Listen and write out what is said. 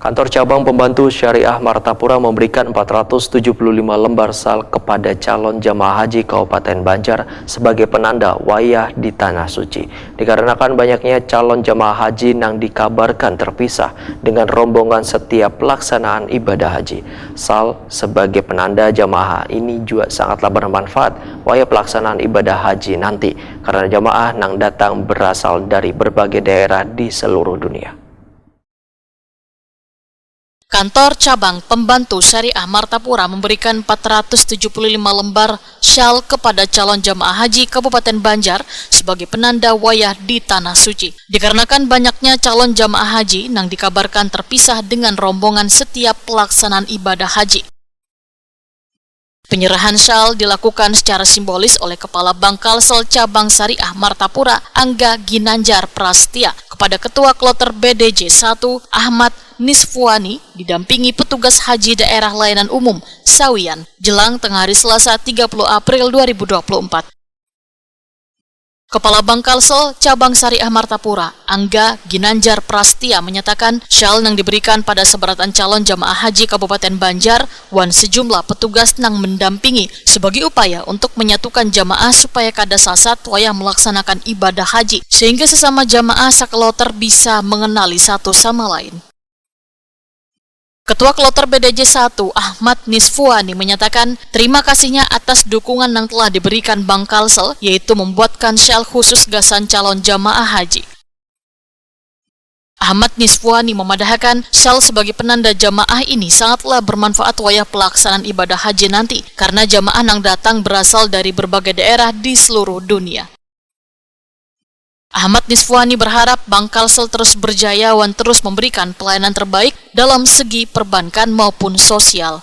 Kantor Cabang Pembantu Syariah Martapura memberikan 475 lembar sal kepada calon jamaah haji Kabupaten Banjar sebagai penanda wayah di Tanah Suci. Dikarenakan banyaknya calon jamaah haji yang dikabarkan terpisah dengan rombongan setiap pelaksanaan ibadah haji. Sal sebagai penanda jamaah ini juga sangatlah bermanfaat wayah pelaksanaan ibadah haji nanti karena jamaah yang datang berasal dari berbagai daerah di seluruh dunia. Kantor Cabang Pembantu Syariah Martapura memberikan 475 lembar syal kepada calon jamaah haji Kabupaten Banjar sebagai penanda wayah di Tanah Suci. Dikarenakan banyaknya calon jamaah haji yang dikabarkan terpisah dengan rombongan setiap pelaksanaan ibadah haji. Penyerahan syal dilakukan secara simbolis oleh Kepala Bangkalsel Cabang Syariah Martapura, Angga Ginanjar Prastia, kepada Ketua Kloter BDJ 1, Ahmad Nisfuani, didampingi petugas haji daerah layanan umum, Sawian, jelang tengah hari Selasa 30 April 2024. Kepala Bangkalsel Cabang Syariah Martapura, Angga Ginanjar Prastia menyatakan syal yang diberikan pada seberatan calon jamaah haji Kabupaten Banjar wan sejumlah petugas yang mendampingi sebagai upaya untuk menyatukan jamaah supaya kada sasat wayah melaksanakan ibadah haji sehingga sesama jamaah sakloter bisa mengenali satu sama lain. Ketua Kloter BDJ 1, Ahmad Nisfuani menyatakan terima kasihnya atas dukungan yang telah diberikan Bangkalsel, yaitu membuatkan syal khusus gasan calon jamaah haji. Ahmad Nisfuani memadahkan syal sebagai penanda jamaah ini sangatlah bermanfaat wayah pelaksanaan ibadah haji nanti, karena jamaah yang datang berasal dari berbagai daerah di seluruh dunia. Ahmad Nisfuani berharap Bangkalsel terus berjaya dan terus memberikan pelayanan terbaik dalam segi perbankan maupun sosial.